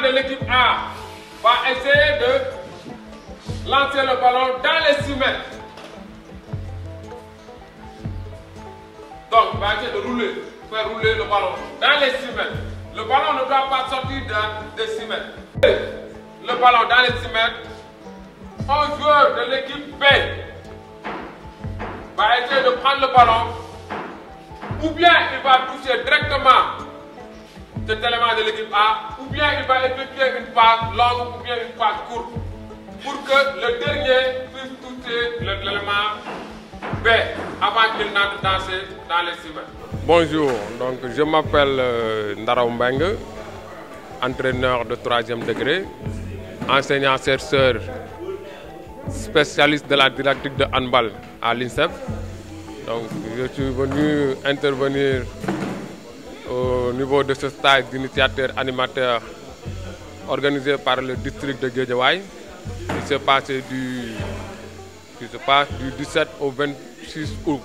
de l'équipe A va essayer de lancer le ballon dans les 6 mètres. Donc, il va essayer de faire rouler le ballon dans les 6 mètres. Le ballon ne doit pas sortir des 6 mètres. Le ballon dans les 6 mètres. Un joueur de l'équipe B va essayer de prendre le ballon, ou bien il va toucher directement cet élément de l'équipe A, ou bien il va effectuer une passe longue ou bien une passe courte pour que le dernier puisse toucher l'élément B avant qu'il n'entre dans les 6 mètres. Bonjour, donc je m'appelle Ndaraw Mbengue, entraîneur de 3e degré, enseignant-chercheur spécialiste de la didactique de handball à l'INSEP. Donc, je suis venu intervenir au niveau de ce stage d'initiateur animateur organisé par le district de Guédiawaye, qui se passe du 17 au 26 août.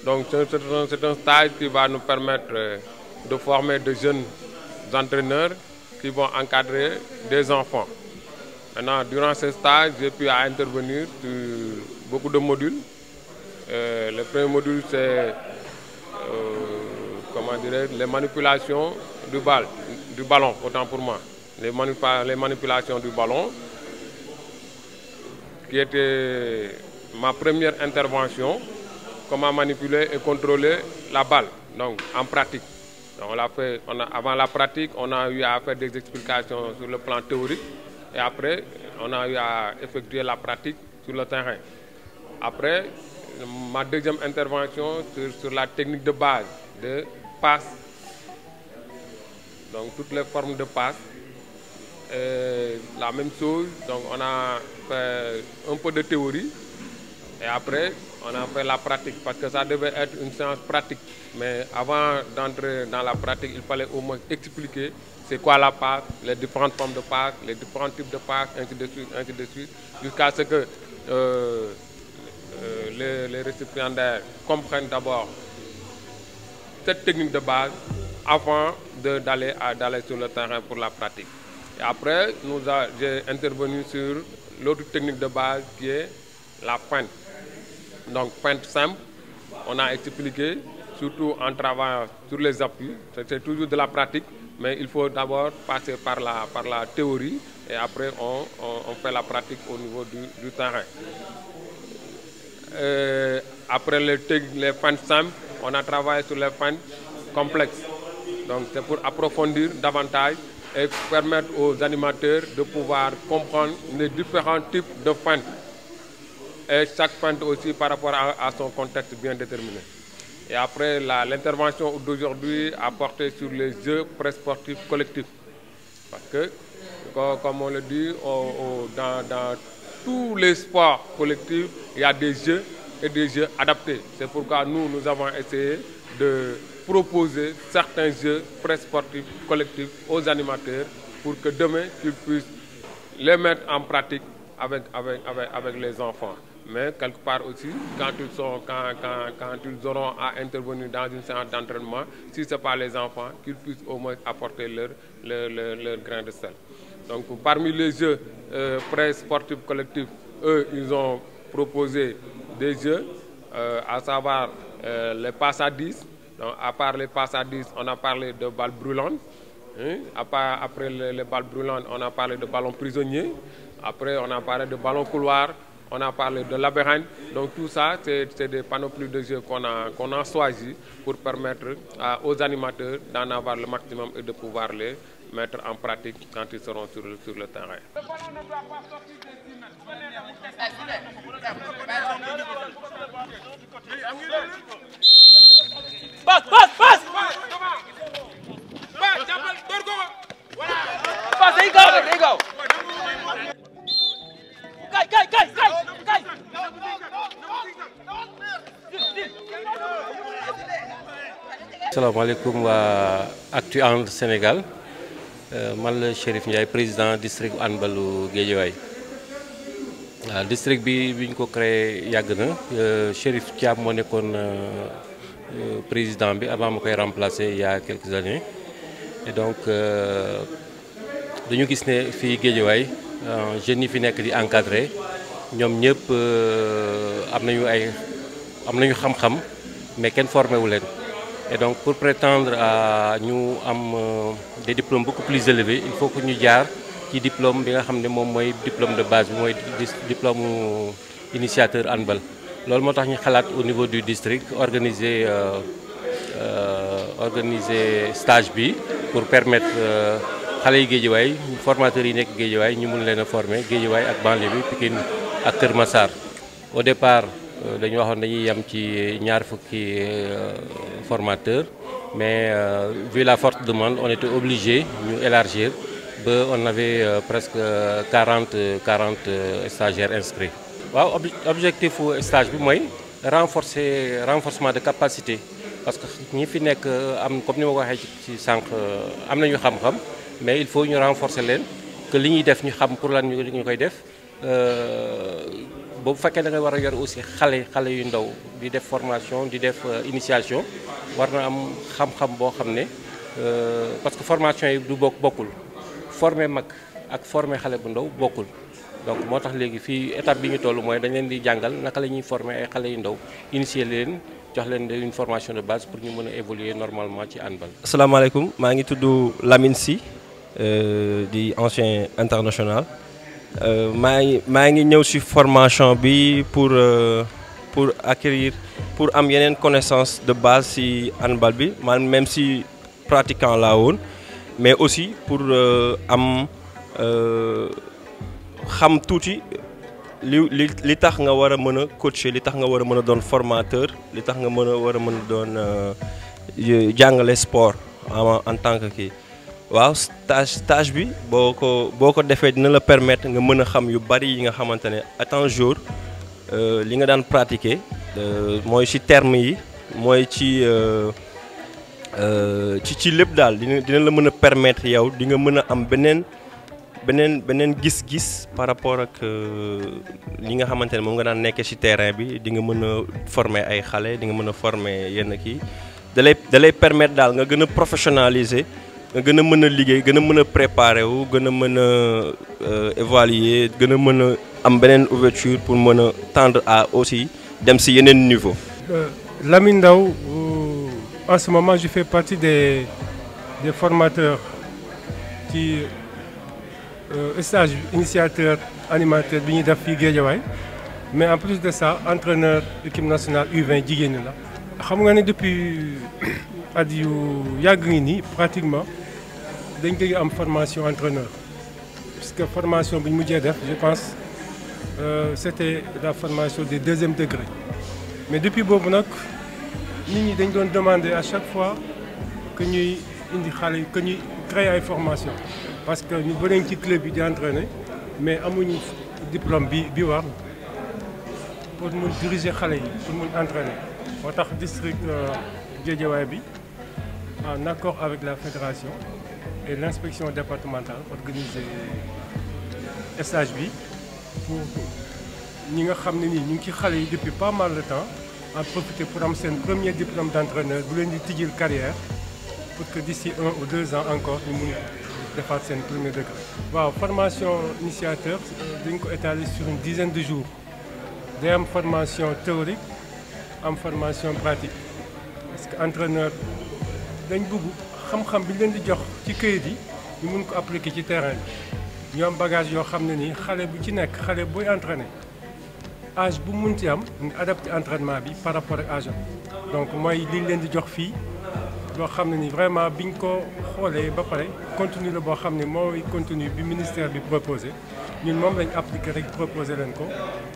Donc, c'est un stage qui va nous permettre de former de jeunes entraîneurs qui vont encadrer des enfants. Maintenant, durant ce stage, j'ai pu intervenir sur beaucoup de modules. Le premier module, c'est les manipulations du ballon, autant pour moi. Les manipulations du ballon, qui était ma première intervention, comment manipuler et contrôler la balle, donc en pratique. Donc, avant la pratique, on a eu à faire des explications sur le plan théorique. Et après, on a eu à effectuer la pratique sur le terrain. Après, ma deuxième intervention sur la technique de base de passe. Donc, toutes les formes de passe. La même chose, donc on a fait un peu de théorie. Et après, on a fait la pratique parce que ça devait être une séance pratique. Mais avant d'entrer dans la pratique, il fallait au moins expliquer c'est quoi la passe, les différentes formes de passe, les différents types de passe, ainsi de suite, jusqu'à ce que les récipiendaires comprennent d'abord cette technique de base avant d'aller sur le terrain pour la pratique. Et après, j'ai intervenu sur l'autre technique de base qui est la feinte. Donc, feinte simple, on a expliqué, surtout en travaillant sur les appuis, c'est toujours de la pratique. Mais il faut d'abord passer par la théorie et après on fait la pratique au niveau du terrain. Après les feintes simples, on a travaillé sur les feintes complexes. Donc c'est pour approfondir davantage et permettre aux animateurs de pouvoir comprendre les différents types de feintes. Et chaque feinte aussi par rapport à son contexte bien déterminé. Et après, l'intervention d'aujourd'hui a porté sur les jeux pré-sportifs collectifs. Parce que, comme on le dit, dans tous les sports collectifs, il y a des jeux et des jeux adaptés. C'est pourquoi nous avons essayé de proposer certains jeux pré-sportifs collectifs aux animateurs pour que demain, qu'ils puissent les mettre en pratique avec les enfants. Mais quelque part aussi, quand ils auront à intervenir dans une séance d'entraînement, si ce n'est pas les enfants, qu'ils puissent au moins apporter leur grain de sel. Donc parmi les jeux pré-sportifs collectifs, eux, ils ont proposé des jeux, à savoir les passes à 10. Donc, à part les passes à 10, on a parlé de balles brûlantes. Hein? Après les balles brûlantes, on a parlé de ballons prisonniers. Après, on a parlé de ballons couloirs. On a parlé de labyrinthe. Donc tout ça, c'est des panoplies de jeux qu'on a choisi pour permettre aux animateurs d'en avoir le maximum et de pouvoir les mettre en pratique quand ils seront sur le terrain. Le ballon ne doit pas sortir des 6 mètres. Passe! Passe, there you go. Kay! Salaamaaleykum waa Actu And Sénégal man la Chérif Ndiaye président district handballu Guédiawaye waaw district bi ñu ko créé yàgg na Chérif Thiam moo nekkoon président bi avant ma koy remplacer il y a quelques années et donc dañu gis ne fii Guédiawaye jeunes yi fi nekk di encadré ñoom ñëpp am nañu xam-xam mais kenn formé wu leen et donc pour prétendre à ñu am des diplômes beaucoup plus élevés il faut que ñu jaar ci diplôme bi nga xam ne moom mooy diplôme de base bi mooy diplôme initiateur handball loolu moo tax ñu xalaat au niveau du district organiser stage bi pour permettre xale yi Guédiawaye formateurs yi nekk Guédiawaye ñu mun leen a former Guédiawaye ak banlieue bi Pikine ak Kër Massar. Au départ dañu waxoon dañuy yem ci ñaar fukki formateurs mais vu la forte demande on était obligé ñu élargir ba on avait presque 40 stagiaires inscrits. waaw objectif stage bi mooy renforcement de capacité parce que ñi fi nekk am comme ni ma ko waxee ci sànq am nañu xam-xam mais il faut ñu renforcer leen que li ñuy def ñu xam pour lan ñu koy def boobu fekkee da nga war a yor aussi xale yu ndaw di def formation di def initiation war na am xam-xam boo xam ne parce que formation yi du bokkul former mag ak former xale bu ndaw bokkul. donc moo tax léegi fii étape bi ñu toll mooy dañ leen di jàngal naka la ñuy former ay xale yu ndaw initier leen jox leen une formation de base pour ñu mën a évoluer normalement ci handball. asalaamaaleykum maa ngi tudd Lamine Sy di ancien international maa ngi ñëw ci formation bi pour acquérir pour am yeneen connaissance de base ci handball bi man même si pratiquant laa woon mais aussi pour am. xam tuuti li tax nga war a mën a coacher li tax nga war a mën a doon formateur li tax nga war a mën a doon jàngale sport en tant que kii waaw stage bi boo ko defee dina la permettre nga mën a xam yu bari yi nga xamante ne à temps jour li nga daan pratiquer mooy ci termes yi mooy ci lépp daal dina la mën a permettre yow di nga mën a am beneen gis-gis par rapport ak li nga xamante ne moom nga daan nekkee ci terrain bi di nga mën a former ay xale di nga mën a former yenn kii da lay permettre daal nga gën a professionnaliser nga gën a mën a liggéey gën a mën a préparer wu gën a mën a évaluer gën a mën a am beneen ouverture pour mën a tendre à aussi dem ci yeneen niveau. Lamine Ndao en ce moment je fais partie des formateurs ci. Stage initiateur animateur bi ñuy def fii Guédiawaye mais en plus de ça entraîneur équipe nationale U20 jigéen ñi la. xam nga ne depuis at yu yàgg ngi nii pratiquement dañ koy am formation entraîneur puisque formation bi ñu mujjee def je pense c'était la formation des deuxième degré mais depuis boobu nag nit ñi dañ doon demander à chaque fois que ñuy indi xale que ñuy créer ay formation parce que ñu bëri ci club yi di entraîner mais amuñu diplôme bi war pour mun diriger xale yi pour mun entraîner moo tax district Guédiawaye bi en accord avec la fédération et l'inspection départementale organiser stage bi pour ñi nga xam ne nii ñu ngi ci xale yi depuis pas mal de temps en profiter pour am seen premier diplôme d'entraîneur bu leen di tijjil carrière pour que d'ici 1 ou 2 ans encore ñu mun defaat seen premier degré. waaw formation initiateur dañ ko étaler sur une dizaine de jours day am formation théorique am formation pratique parce que entraîneur dañ bëgg xam-xam bi leen di jox ci këyit yi ñu mun ko appliquer ci terrain bi ñu am bagage yoo xam ne nii xale bu ci nekk xale booy entraîner âge bu mun ci am nga adapté entraînement bi par rapport ak âge am donc mooy li leen di jox fii. loo xam ne ni vraiment biñ ko xoolee ba pare contenu la boo xam ne mooy contenu bi ministère bi proposé ñun moom lañ appliqué rek proposé leen ko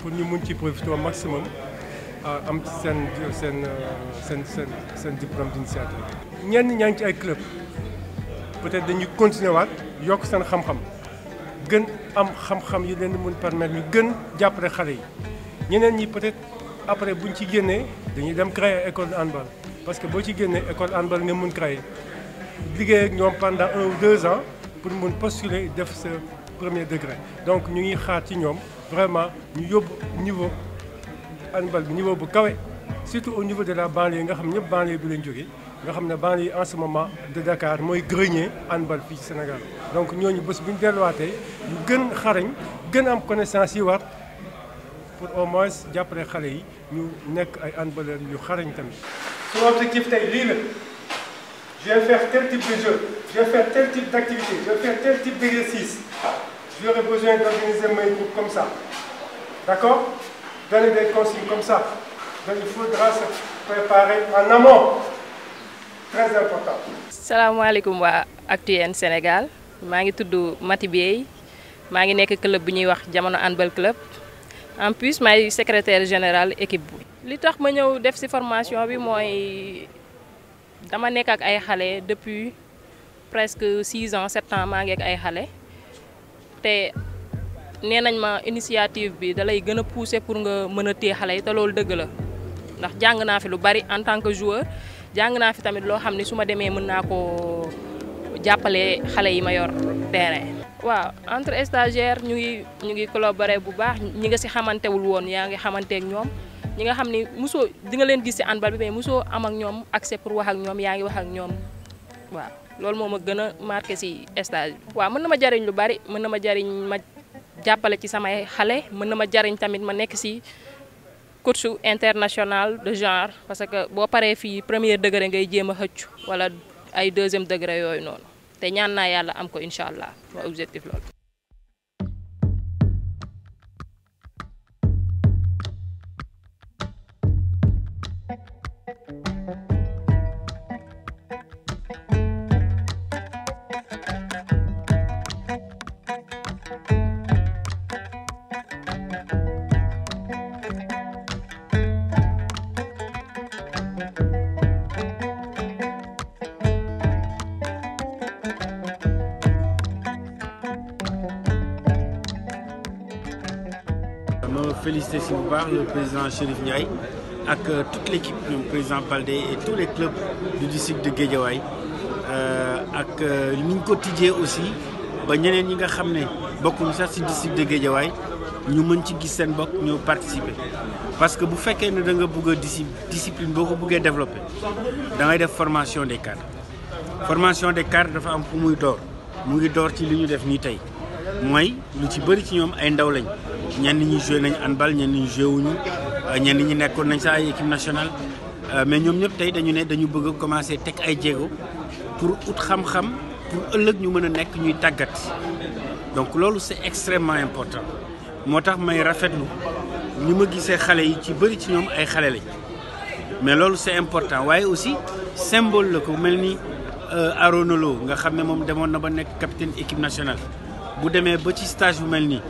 pour ñu mun ci profiter au maximum am ci seen diplôme d'initiateur. ñenn ñaa ngi ci ay club peut-être dañuy continuer waat yokk seen xam-xam gën am xam-xam yi leen di mun permettre ñu gën jàppale xale yi ñeneen ñi peut-être après buñ ci génnee dañuy dem créer école de handball. parce que boo ci génnee école handball nga mun créer liggéey ak ñoom pendant 1 ou 2 ans pour mun postuler def sa premier degré donc ñu ngi xaar ci ñoom vraiment ñu yóbbu niveau handball bi niveau bu kawe surtout au niveau de la banlieue nga xam ñëpp banlieue bi lañ jógee nga xam ne banlieue en ce moment de Dakar mooy grenier handball fii ci Sénégal donc ñooñu bés bu ñu delluwaatee ñu gën xarañ gën am connaissance yi war pour au moins jàppale xale yi ñu nekk ay handballeurs yu xarañ tamit. Son objectif tey lii la je vais faire tel type de jeu je vais faire tel type d'activité je vais faire tel type d'exercice j'aurai besoin d'organiser mes groupes comme ça d'accord donner des consignes comme ça donc il faudra se préparer en amont très important. salaamaaleykum waa Actun Sénégal maa ngi tudd Mati Bey maa ngi nekk club bu ñuy wax Jamono handball club en plus maay secrétaire général équipe bi. li tax ma ñëw def ci formation bi mooy dama nekk ak ay xale depuis presque 6 ans 7 ans maa ngi ak ay xale te nee nañ ma initiative bi da lay gën a pousser pour nga mën a téye xale yi te loolu dëgg la ndax jàng naa fi lu bari en tant que joueur jàng naa fi tamit loo xam ne su ma demee mën naa koo jàppale xale yi ma yor terrain. waaw entre stagiaires ñu ngi collaborer bu baax ñi nga ci xamantewul woon yaa ngi xamanteek ñoom. ñi nga xam ni mosoo di nga leen gis ci handball bi mais mosoo am ak ñoom accès pour wax ak ñoom yaa ngi wax ak ñoom waaw loolu moo ma gën a marqué ci stage bi. waaw mën na ma jariñ lu bari mën na ma jariñ ma jàppale ci samay xale mën na ma jariñ tamit ma nekk ci coach international de genre parce que boo paree fii premier degré ngay jéem a xëcc wala ay deuxième degré yooyu noonu te ñaan naa yàlla am ko incha allah waa objectif loolu. ma félicité si bu baax le président Chérif Ndiaye ak toute l'équipe ñoom président Baldé et tous les clubs du district de Guédiawaye ak ni ñu ko tijjee aussi ba ñeneen ñi nga xam ne bokkuñu sax ci district de Guédiawaye ñu mën ci gis seen bokk ñëw participer parce que bu fekkee ne da nga bëgg a discipline boo ko bëggee développer da ngay def formation des cadres formation des cadres dafa am fu muy door mu ngi door ci li ñu def nii tey mooy lu ci bëri ci ñoom ay ndaw lañ ñenn ñi joué nañ handball ñenn ñi joué wuñu ñenn ñi nekkoon nañ sax ay équipe nationale mais ñoom ñëpp tey dañu ne dañu bëgg a commencer teg ay jéego pour ut xam-xam pour ëllëg ñu mën a nekk ñuy tàggat donc loolu c'est extrêmement important moo tax may rafetlu ni ma gisee xale yi ci bëri ci ñoom ay xale lañ mais loolu c'est important waaye aussi symbole la ko mel ni Arona Lo nga xam ne moom demoon na ba nekk capitaine équipe nationale bu demee ba ci stage bu mel nii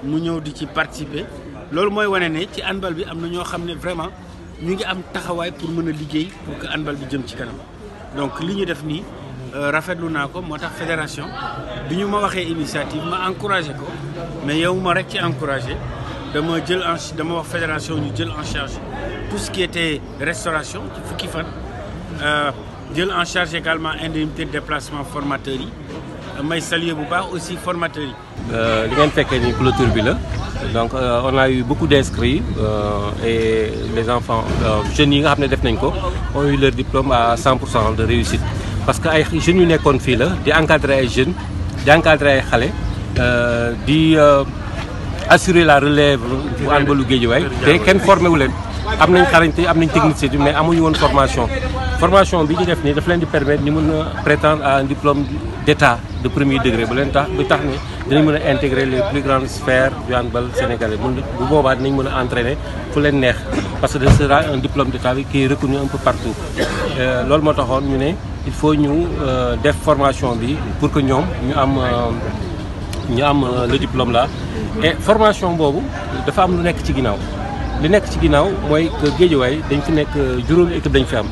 mu ñëw di ci participer loolu mooy wane ne ci handball bi am na ñoo xam ne vraiment ñu ngi am taxawaay pour mën a liggéey pour que handball bi jëm ci kanam donc li ñu def nii rafetlu naa ko moo tax fédération bi ñu ma waxee initiative ma encouragé ko mais yow ma rek ci encouragé dama wax fédération ñu jël en charge tout ce qui était restauration ci fukki fan jël en charge également indemnité de déplacement formateurs yi may saluer bu baax aussi formateurs yi. li ngeen fekkee ni clôture bi la donc on a eu beaucoup d'inscrits et les enfants jeunes yi nga xam ne def nañ ko ont eu leur diplôme à 100% de réussite parce que ay jeunes yu nekkoon fii la di encadrer ay jeunes di encadrer ay xale di assurer la relève bu handballu Guédiawaye te kenn formé wu leen am nañ xarañte am nañ technicité mais amuñu woon formation bi ñu def nii daf leen di permettre ñu mën a prétendre à un diplôme d'état de premier degré bu tax ne dinañ mën a intégrer les plus grandes sphères du handball sénégalais bu boobaa dinañ mën a entraîner fu leen neex parce que ce sera un diplôme d'état qui est reconnu un peu partout loolu moo taxoon ñu ne il faut ñu def formation bi pour que ñoom ñu am le diplôme là et formation boobu dafa am lu nekk ci ginnaaw li nekk ci ginnaaw mooy que Guédiawaye dañ fi nekk juróomi équipe dañ fi am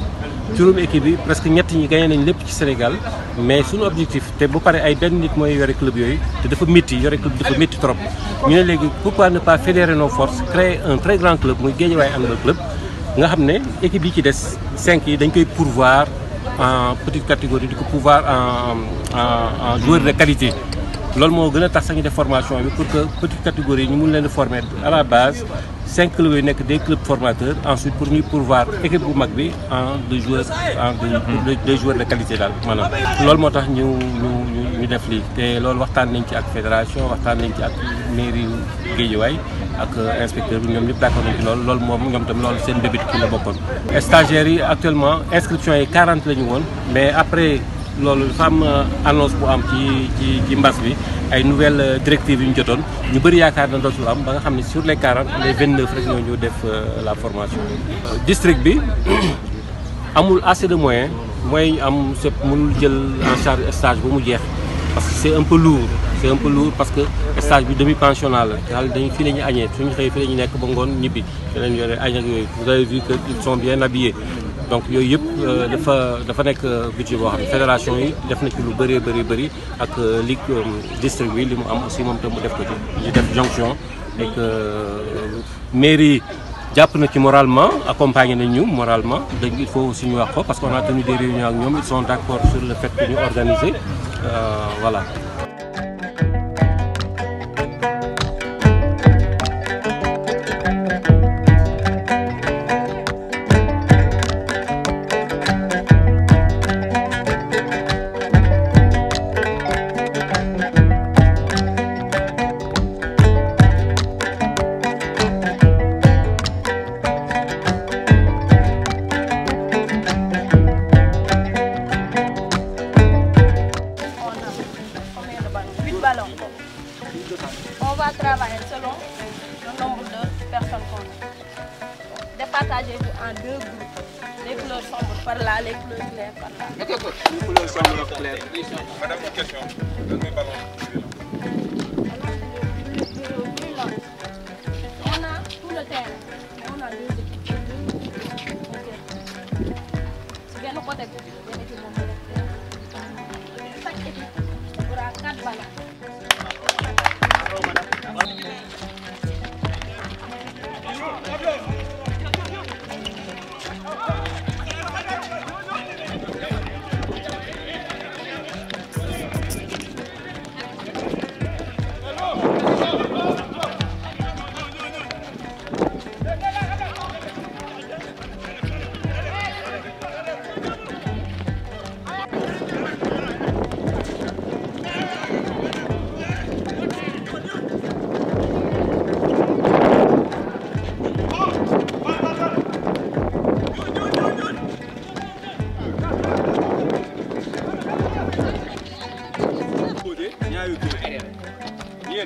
juróomi équipe bi presque ñett ñi gagné nañ lépp ci Sénégal mais suñu objectif te bu pare ay benn nit mooy yore club yooyu te dafa métti yore club dafa métti trop ñu ne léegi pourquoi ne pas fédérer nos forces créer un très grand club muy Guédiawaye handball club nga xam ne équipe yi ci des 5 yi dañ koy pourvoir en petite catégorie di ko pourvoir en joueur de qualité loolu moo gën a tax sax ñu def formation bi pour que petite catégorie ñu mun leen former à la base 5 clubs yooyu nekk des clubs formateurs ensuite pour ñuy pourvoir équipe bu mag bi en des joueurs de qualité daal maanaam loolu moo tax ñu ñu def lii te loolu waxtaan nañ ci ak fédération waxtaan nañ ci ak mairie Guédiawaye ak inspecteur bi ñoom ñëpp d'accord nañ ci loolu moom ñoom tam loolu seen bébét kii la bokkoon. stagiaires yi actuellement inscription yi 40 la ñu woon mais après loolu dafa am annonce bu am ci mbas bi ay nouvelles directives yu ñu jotoon ñu bëri yaakaar na dootul am ba nga xam ne sur les 40 les 29 rek ñoo ñu def la formation. district bi amul assez de moyens ñu am c'est mënul jël en charge stage ba mu jeex parce que c'est un peu lourd parce que stage bi demi pensionnat la daal dañu fii la ñuy añee suñu xëyee fii la ñu nekk ba ngoon ñibbi fi lañu yore añ ak yooyu vous avez vu que ils sont bien habillés donc yooyu yëpp dafa nekk budget boo xam ne fédération yi def na ci lu bëri ak ligue district bi li mu am aussi moom tam mu def ko ci ñu def jonction et que mairie jàpp na ci moralement accompagné nañ ñu moralement dañ il faut aussi ñu wax ko parce qu'on a tenu des réunions ak ñoom ils sont d'accord sur le fait que ñu organiser voilà. On va travailler selon le nombre de personnes qu'on a. Départagez-vous en 2 groupes. Les couleurs sombres par là, les couleurs claires par là. Les couleurs sombres claires. Madame, une question. Donnez le ballon. On a tout le terrain. On a 2 équipes. C'est bien le côté. Chaque équipe aura 4 ballons.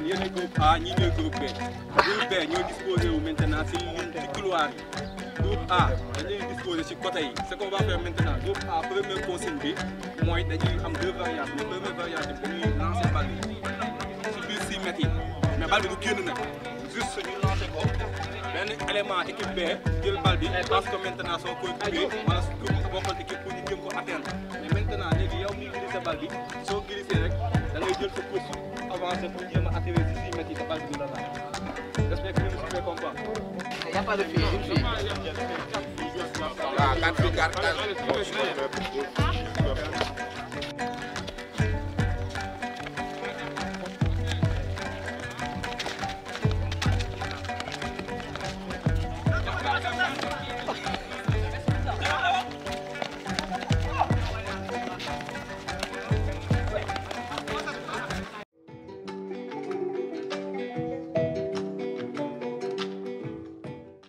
yéen a groupe A ñi ñooy groupe B groupe B ñoo disposé wu maintenant si couloir yi groupe A dañuy disposé si côté yi ce qu'on va faire maintenant groupe A première consigne bi mooy dañuy am 2 variantes la première variante bi dañuy lancer balle bi si biir 6 mètres yi mais balle bi du génn nag juste ñu lancer ko benn élément équipe B jël balle bi parce que maintenant soo coéquipier wala su bokkal équipe pour ñu jëm ko atteindre mais maintenant léegi yow miy glissé balle bi soo glissé rek da ngay jël sa course avancer pour jéem a atterrir si 6 mètres yi sa balle bi du la laal. J'espère que vous me comprenez. Il n'y a pas de fille, une fille. Ah, 4 filles, 4 filles.